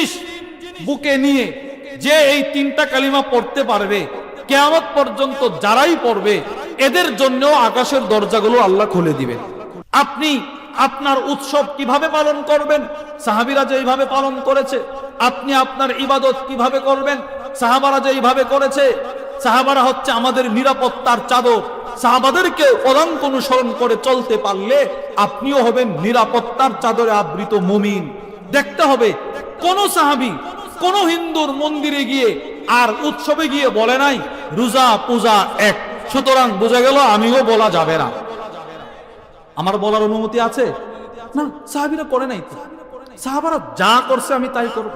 জিনিস বুকে নিয়ে যে এই তিনটা কালিমা পড়তে পারবে, কিয়ামত পর্যন্ত যারাই পড়বে এদের জন্য আকাশের দরজাগুলো আল্লাহ খুলে দিবেন। আপনি আপনার উৎসব কিভাবে পালন করবেন? সাহাবীরা যেইভাবে পালন করেছে। আপনি আপনার ইবাদত কিভাবে করবেন? সাহাবারা যেইভাবে করেছে। সাহাবারা হচ্ছে আমাদের নিরাপত্তার চাদর। সাহাবাদেরকে পদাঙ্ক অনুসরণ করে চলতে পারলে আপনিও হবেন নিরাপত্তার চাদরে আবৃত মুমিন। দেখতে হবে কোন সাহাবী কোন হিন্দুর মন্দিরে গিয়ে আর উৎসবে গিয়ে বলে নাই রোজা পূজা এক, সুতরাং বোঝা গেল আমিও বলা যাবে না। আমার বলার অনুমতি আছে? না, সাহাবীরা করে নাই তো। সাহাবারা যা করছে আমি তাই করব,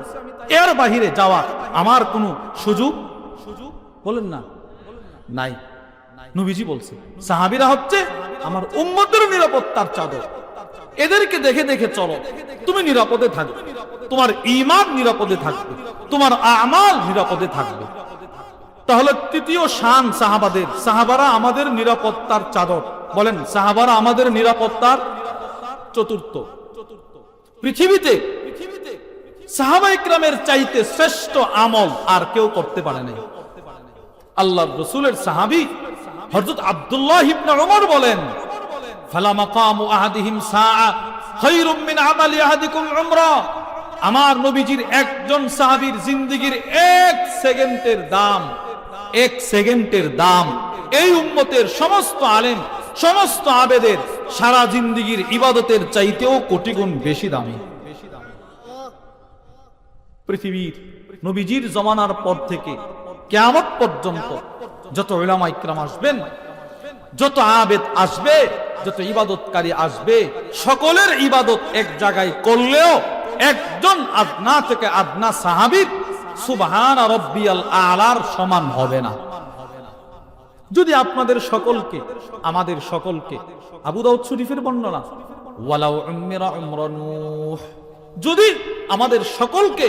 এর বাহিরে যাওয়া আমার কোনো সুযোগ বলেন না নাই। নবীজি বলছে সাহাবীরা হচ্ছে আমার উম্মতের নিরাপত্তার চাদর। এদেরকে দেখে দেখে চলো, তুমি নিরাপদে থাকবে, তোমার ঈমান নিরাপদে থাকবে, তোমার আমাল নিরাপদে থাকবে। তাহলে তৃতীয় শান সাহাবাদের, সাহাবারা আমাদের নিরাপত্তার চাদর। বলেন সাহাবারা আমাদের নিরাপত্তার চতুর্থ। পৃথিবীতে সাহাবা ইকরামের চাইতে শ্রেষ্ঠ আমল আর কেউ করতে পারে নাই। আল্লাহর রাসূলের সাহাবী হযরত আব্দুল্লাহ ইবনে ওমর বলেন, ফালা মাকামু আহাদিহিম সাআ খায়রুম মিন আমালি আহাদিকুম উমরা। আমার নবীজির একজন সাহাবীর জিন্দেগীর এক সেকেন্ডের দাম এই উম্মতের সমস্ত আলেম, সমস্ত আবেদের সারা জিন্দেগীর ইবাদতের চাইতেও কোটি গুণ বেশি দামি। পৃথিবীর নবীজির জমানার পর থেকে কিয়ামত পর্যন্ত যত উলামা ইকরাম আসবেন, যত আবেদ আসবে, যত ইবাদতকারী আসবে, সকলের ইবাদত এক জায়গায় করলেও একজন আদনা থেকে আদনা সাহাবীর সুবহান রাব্বিয়াল আলার সমান হবে না। যদি আপনাদের সকলকে, আমাদের সকলকে, আবু দাউদ শরীফের বর্ণনা, ওয়ালাউ উম্মিরা উমরানুহ, যদি আমাদের সকলকে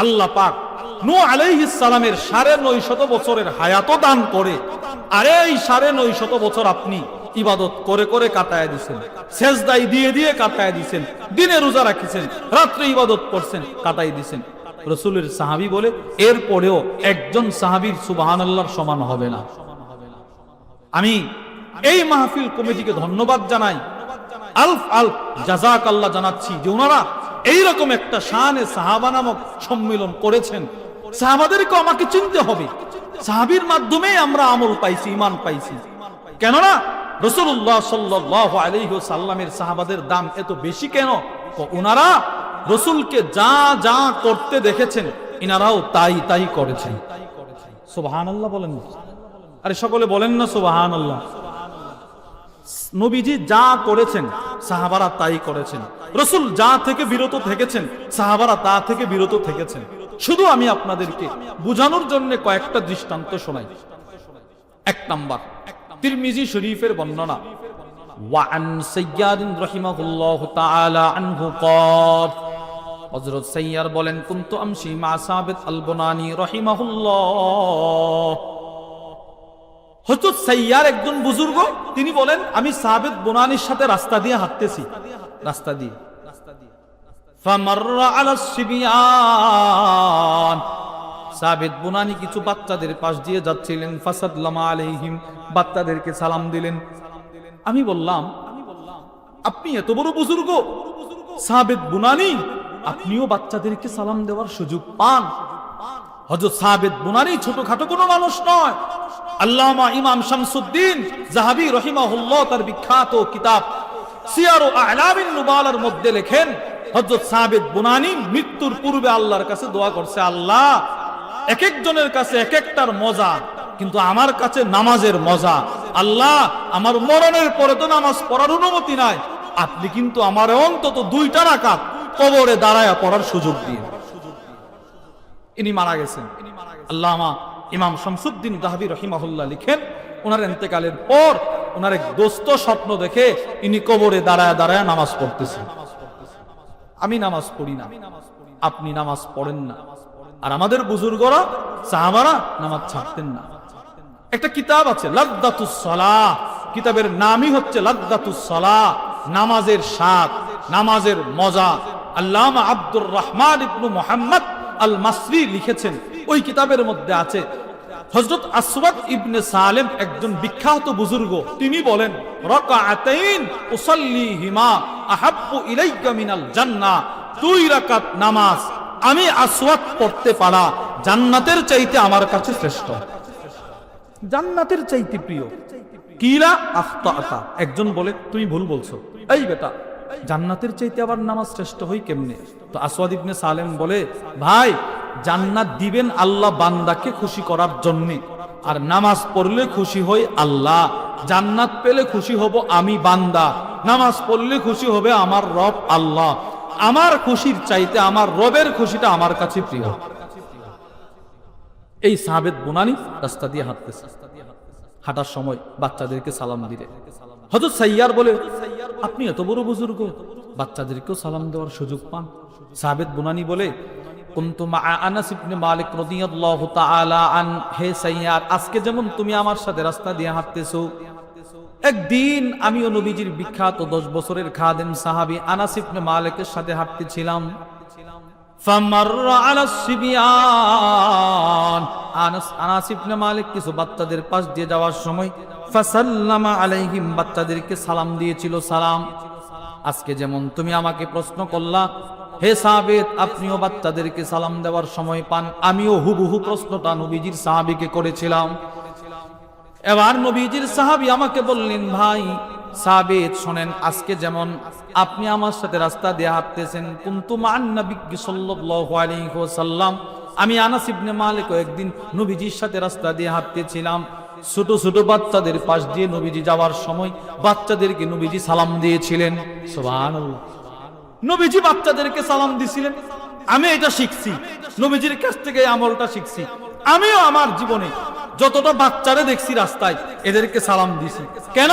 আল্লাহ পাক নূহ আলাইহিস সালামের ৯৫০ বছরের হায়াত দান করে, আর এই ৯৫০ বছর আপনি ইবাদত করে করে কাটায় দিয়েছেন, সেজদায় দিয়ে দিয়ে কাটায় দিয়েছেন, দিনে রোজা রাখিছেন, রাত্রে ইবাদত করছেন, কাটাই দিয়েছেন, রাসূলের সাহাবী বলে এরপরেও একজন সাহাবীর সুবহানাল্লাহর সমান হবে না। আমি এই মাহফিল কমিটিকে ধন্যবাদ জানাই, আলফ আলফ জাযাকাল্লাহ জানাচ্ছি যে ওনারা এইরকম একটা শানে সাহাবা নামক সম্মেলন করেছেন। সাহাবাদেরকে আমাকে চিনতে হবে, সাহাবীর মাধ্যমে আমরা আমল পাইছি, ঈমান পাইছি। কেননা রাসূলুল্লাহ সাল্লাল্লাহু আলাইহি ওয়াসাল্লামের সাহাবাদের দাম এত বেশি কেন? ওনারা রাসূলকে যা যা করতে দেখেছেন ইনারাও তাই তাই করেছেন। সুবহানাল্লাহ বলেন, আরে সকলে বলেন না সুবহানাল্লাহ। নবীজি যা করেছেন সাহাবারা তাই করেছেন, রাসূল যা থেকে বিরত থেকেছেন সাহাবারা তা থেকে বিরত থেকেছেন। শুধু আমি আপনাদেরকে বোঝানোর জন্য কয়েকটা দৃষ্টান্ত শোনাই। এক নাম্বার, তিরমিজি শরীফের বর্ণনা, ওয়া আন সাইয়্যার রাহিমাহুল্লাহু তাআলা আনহু ক্বাল, হযরত সাইয়্যার বলেন, কুনতু আমশি মা সাবিত আল বুনানি রাহিমাহুল্লাহ। হযরত সাইয়্যার একজন বুজুর্গ, তিনি বলেন আমি সাবিত বুনানির সাথে রাস্তা দিয়ে হাঁটতেছি, রাস্তা দিয়ে ফামাররা আলা সিবিয়ান, সাবিত বুনানি কিছু বাচ্চাদের পাশ দিয়ে যাচ্ছিলেন, ফাসাল্লামা আলাইহিম, বাচ্চাদেরকে সালাম দিলেন। আমি বললাম আপনি এত বড় বুজুর্গ সাবিত বুনানি, আপনিও বাচ্চাদেরকে সালাম দেওয়ার সুযোগ পান? হযরত সাবিত বুনানি ছোটখাটো কোনো মানুষ নয়। আল্লামা ইমাম শামসুদ্দিন যাহাবী রাহিমাহুল্লাহ তার বিখ্যাত কিতাব সিয়ারু আ'লামিন নুবালার মধ্যে লেখেন, হযরত সাবিত বুনানি মৃত্যুর পূর্বে আল্লাহর কাছে দোয়া করছে, আল্লাহ এক একজনের কাছে এক একটার মজা, কিন্তু আমার কাছে নামাজের মজা। আল্লাহ আমার মরণের পরে তো নামাজ পড়ার অনুমতি নাই, আপনি কিন্তু আমার অন্তত 2টা রাকাত কবরে দাঁড়ায়া পড়ার সুযোগ দিন। ইনি মারা গেছেন। আল্লামা ইমাম শামসুদ্দিন যাহাবী রাহিমাহুল্লাহ লিখেন, ওনার ইন্তেকালের পর ওনার এক দোস্ত স্বপ্ন দেখে ইনি কবরে দাঁড়ায়া দাঁড়ায়া নামাজ পড়তেছেন। আমি নামাজ পড়ি না, আপনি নামাজ পড়েন না, আর আমাদের বুজুর্গরা সাহাবারা নামাজ ছাড়তেন না। একটা কিতাব আছে লাযযাতুস সালাহ, কিতাবের নামই হচ্ছে লাযযাতুস সালাহ, নামাজের স্বাদ, নামাজের মজা। আল্লামা আব্দুর রহমান ইবনে মুহাম্মদ আল মাসরি লিখেছেন, ওই কিতাবের মধ্যে আছে হযরত আসওয়াদ ইবনে সালেম একজন বিখ্যাত বুজুর্গ, তিনি বলেন রাকাআতাইন উসাল্লিহিমা আহাব্বু ইলাইকা মিনাল জান্নাহ, 2 রাকাত নামাজ আমি আসওয়াদ পড়তে পারা জান্নাতের চাইতে আমার কাছে শ্রেষ্ঠ, জান্নাতের চাইতে প্রিয়। কিলা আখতাআতা, একজন বলে তুমি ভুল বলছো, এই বেটা জান্নাতের চাইতে আবার নামাজ শ্রেষ্ঠ হই কেমনে? তো আসওয়াদ ইবনে সালেম বলে, ভাই জান্নাত দিবেন আল্লাহ বান্দাকে খুশি করার জন্য, আর নামাজ পড়লে খুশি হই আল্লাহ, জান্নাত পেলে খুশি হব আমি বান্দা, নামাজ পড়লে খুশি হবে আমার রব আল্লাহ, আমার খুশির চাইতে আমার রবের খুশিটা আমার কাছে প্রিয়। এই সাহাবেদ বুনানি রাস্তা দিয়ে হাঁটতেছে, হাঁটার সময় বাচ্চাদেরকে সালাম দিলে হযরত সাইয়ার বলে, আপনি এত বড় বুজুর্গ, বাচ্চাদেরকেও সালাম দেওয়ার সুযোগ পান? সাহাবেদ বুনানি বলে, কুনতু মা আনাস ইবনে মালিক রাদিয়াল্লাহু তাআলা আন, হে সাইয়ার, আজকে যেমন তুমি আমার সাথে রাস্তা দিয়ে হাঁটতেছো, একদিন আমিও নবীজির বিখ্যাত 10 বছরের খাদেম সাহাবী আনাস ইবনে মালিকের সাথে হাঁটতেছিলাম। ফামাররা আলাস সিবিয়ান, আনাস ইবনে মালিক কিছু বাচ্চাদের পাশ দিয়ে যাওয়ার সময় ফাসাল্লামা আলাইহিম, বাচ্চাদেরকে সালাম দিয়েছিল। সালাম, আজকে যেমন তুমি আমাকে প্রশ্ন করলা, হে সাহাবীত আপনিও বাচ্চাদেরকে সালাম দেওয়ার সময় পান, আমিও হুবহু প্রশ্নটা নবীজির সাহাবীকে করেছিলাম। এবার নবীজির সাহাবী আমাকে বললেন, ভাই সাহাবীত শোনেন, আজকে যেমন আপনি আমার সাথে রাস্তা দিয়ে হাঁটতেছেন, কুনতু মান নবী সাল্লাল্লাহু আলাইহি ওয়াসাল্লাম, আমি আনাস ইবনে মালিক একদিন নবীজির সাথে রাস্তা দিয়ে হাঁটতেছিলাম, ছোট ছোট বাচ্চাদের পাশ দিয়ে নবীজি যাওয়ার সময় বাচ্চাদেরকে নবীজি সালাম দিয়েছিলেন। সুবহানাল্লাহ, নবীজি বাচ্চাদেরকে সালাম দিছিলেন। আমি এটা শিখছি, নবীজির কাছ থেকে এই আমলটা শিখছি। আমিও আমার জীবনে যতটা বাচ্চারে দেখছি রাস্তায় এদেরকে সালাম দিছি। কেন?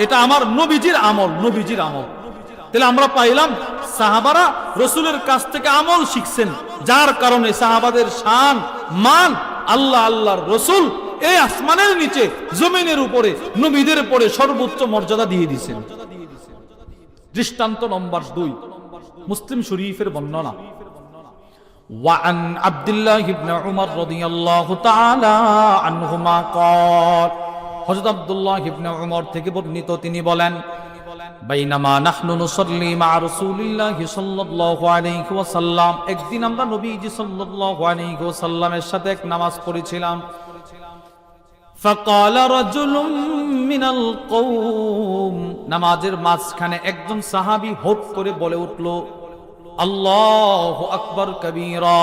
এটা আমার নবীজির আমল, নবীজির আমল। তাহলে আমরা পাইলাম সাহাবারা রসুলের কাছ থেকে আমল শিখছেন, যার কারণে সাহাবাদের শান মান আল্লাহ আল্লাহর রসুল এই আসমানের নিচে জমিনের উপরে নবীদের পরে সর্বোচ্চ মর্যাদা দিয়ে দিয়েছেন। দৃষ্টান্ত নম্বর 2, মুসলিম শরীফের বর্ণনা। وعن عبد الله بن عمر رضي الله تعالى عنهما قال, হযরত আব্দুল্লাহ ইবনে উমর থেকে বর্ণিত, তিনি বলেন, বাইনামা নাহনু নুসাল্লি মা রাসূলিল্লাহি সাল্লাল্লাহু আলাইহি ওয়াসাল্লাম, একদিন আমরা নবীজি সাল্লাল্লাহু আলাইহি ওয়াসাল্লামের সাথে এক নামাজ পড়েছিলাম। ফাকালা রাজুলুম মিনাল কওম, নামাজের মাঝখানে একজন সাহাবী হুট করে বলে উঠল, আল্লাহু আকবার কবীরা।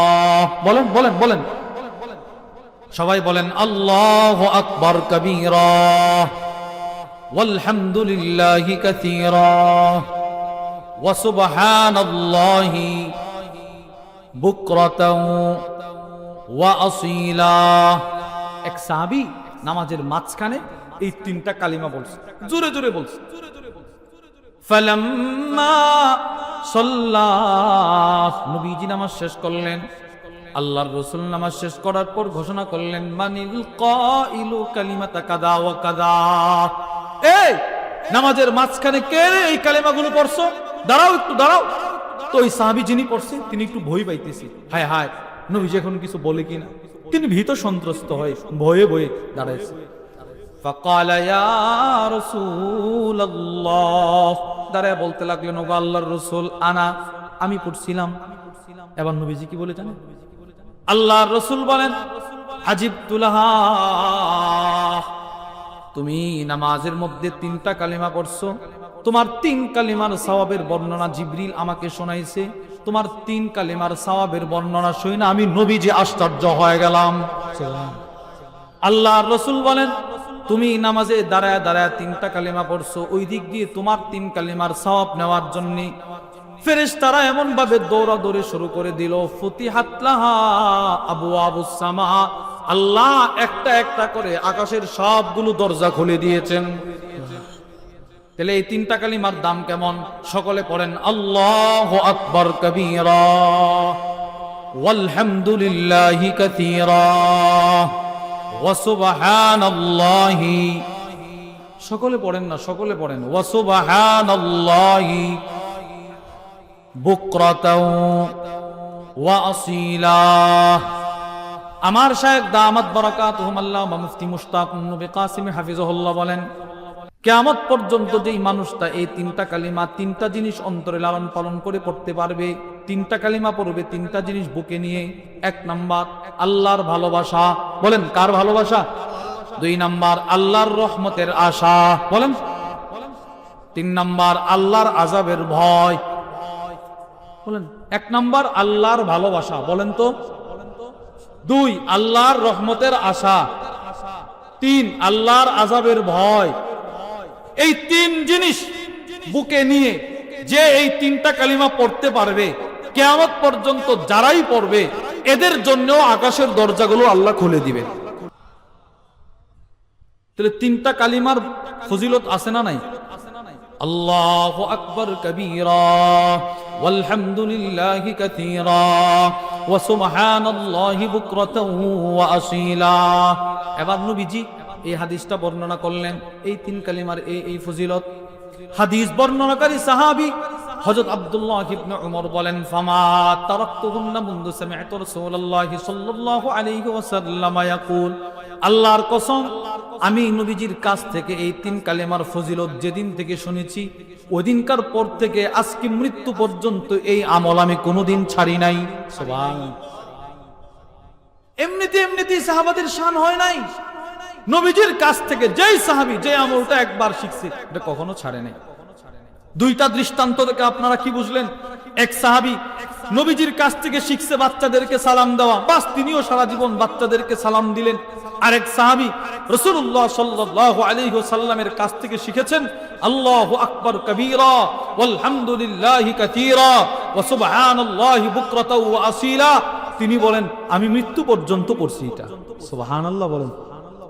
বলেন বলেন বলেন, সবাই বলেন আল্লাহু আকবার কবীরা ওয়ালহামদুলিল্লাহি কাসীরা ওয়া সুবহানাল্লাহি বুকরাতাও ওয়া আসীলা। এক সাহাবী নামাজের মাঝখানে এই 3টা কালিমা বলছে, জোরে জোরে বলছে। ফালাম্মা সাল্লাহ, নবীজি নামাজ শেষ করলেন, আল্লাহর রাসূল নামাজ শেষ করার পর ঘোষণা করলেন, মানিল কাইলু কালিমাতা কাযা ওয়া কাযা, এই নামাজের মাঝখানে কে এই কালিমাগুলো পড়ছো? দাঁড়াও একটু দাঁড়াও। তো ওই সাহাবী যিনি পড়ছে তিনি একটু ভয় পাইতেছে, হায় হায় নবীজি এখন কিছু বলে কিনা, তিনি ভীত সন্ত্রস্ত হয়ে ভয়ে ভয়ে দাঁড়াইছে। ফাকালা ইয়া রাসূলুল্লাহ, দাঁড়ায় বলতে লাগলেন, ওগো আল্লাহর রাসূল, আমি পড়ছিলাম। এবার নবীজি কি বলে জানেন? আল্লাহর রাসূল বলেন, আজিবতু লাহা, তুমি নামাজের মধ্যে 3টা কালিমা পড়ছো, তোমার 3 কালিমার সওয়াবের বর্ণনা জিবরিল আমাকে শোনাইছে, তোমার 3 কালিমার সওয়াবের বর্ণনা শুনে আমি নবীজি আশ্চর্য হয়ে গেলাম। আল্লাহর রাসূল বলেন, তুমি নামাজে দাঁড়ায় দাঁড়ায় 3টা কালিমা পড়ছো, ওই দিক দিয়ে তোমার 3 কালিমার সওয়াব নেওয়ার জন্য ফেরেশতারা এমন ভাবে দৌড়াদৌড়ি শুরু করে দিল, ফুতিহাত লাহা আবওয়াবুস সামা, আল্লাহ একটা একটা করে আকাশের সবগুলো দরজা খুলে দিয়েছেন। তাহলে এই 3টা কালিমার দাম কেমন? সকলে পড়েন আল্লাহু আকবার কবীরা ওয়ালহামদুলিল্লাহি কাসীরা ওয়া সুবহানাল্লাহি, সকলে পড়েন না, সকলে পড়েন ওয়া সুবহানাল্লাহি বুকরাতাও ওয়া আসীলা। আমার শায়েখ দামাত বারাকাতুহুম আল্লামা মুফতি মুশতাক নবী কাসিম হাফিজাহুল্লাহ বলেন, কিয়ামত পর্যন্ত যেই মানুষটা এই তিনটা কালিমা, তিনটা জিনিস অন্তরে লালন পালন করে পড়তে পারবে, তিনটা কালিমা পড়বে, তিনটা জিনিস বুকে নিয়ে। এক নাম্বার আল্লাহর ভালোবাসা, বলেন কার ভালোবাসা? দুই নাম্বার আল্লাহর রহমতের আশা, বলেন। তিন নাম্বার আল্লাহর আযাবের ভয়, বলেন। এক নাম্বার আল্লাহর ভালোবাসা, বলেন তো। দুই আল্লাহর রহমতের আশা। তিন আল্লাহর আযাবের ভয়। এই তিন জিনিস বুকে নিয়ে যে এই তিনটা কালিমা পড়তে পারবে, কিয়ামত পর্যন্ত যারাই পড়বে এদের জন্য আকাশের দরজাগুলো আল্লাহ খুলে দিবেন। তাহলে তিনটা কালিমার ফজিলত আছে না নাই? আল্লাহু আকবার কবীরা ওয়ালহামদুলিল্লাহি কাসীরা ওয়া সুবহানাল্লাহি বুকরাতাও ওয়া আসীলা। এবার নবীজি এই হাদিসটা বর্ণনা করলেন, এই তিন কালিমার এই ফজিলত। হাদিস বর্ণনাকারী সাহাবী হযরত আব্দুল্লাহ ইবনে উমর বলেন, ফামা তারাকতুহুন্না মুনযু সামি'তু রাসূলুল্লাহি সাল্লাল্লাহু আলাইহি ওয়াসাল্লাম ইয়াকুল, আল্লাহর কসম আমি নবীজির কাছ থেকে এই তিন কালেমার ফজিলত যেদিন থেকে শুনেছি, ওই দিনকার পর থেকে আজকে মৃত্যু পর্যন্ত এই আমল আমি কোনোদিন ছাড়ি নাই। সুবহানাল্লাহ। এমনিতে সাহাবাদের শান হয় নাই। নবীজির কাছ থেকে যেই সাহাবী যে আমলটা একবার শিখছে এটা কখনো ছাড়ে নাই। দুইটা দৃষ্টান্ত থেকে আপনারা কি বুঝলেন? এক সাহাবী নবীজির কাছ থেকে শিখছে বাচ্চাদেরকে সালাম দেওয়া, বাস তিনিও সারা জীবন বাচ্চাদেরকে সালাম দিলেন। আরেক সাহাবী রাসূলুল্লাহ সাল্লাল্লাহু আলাইহি ওয়াসাল্লামের কাছ থেকে শিখেছেন আল্লাহু আকবার কবীরা ওয়ালহামদুলিল্লাহি কাসীরা ওয়া সুবহানাল্লাহি বুকরাতাও ওয়া আসীলা। তিনি বলেন আমি মৃত্যু পর্যন্ত পড়ছি এটা। সুবহানাল্লাহ বলেন।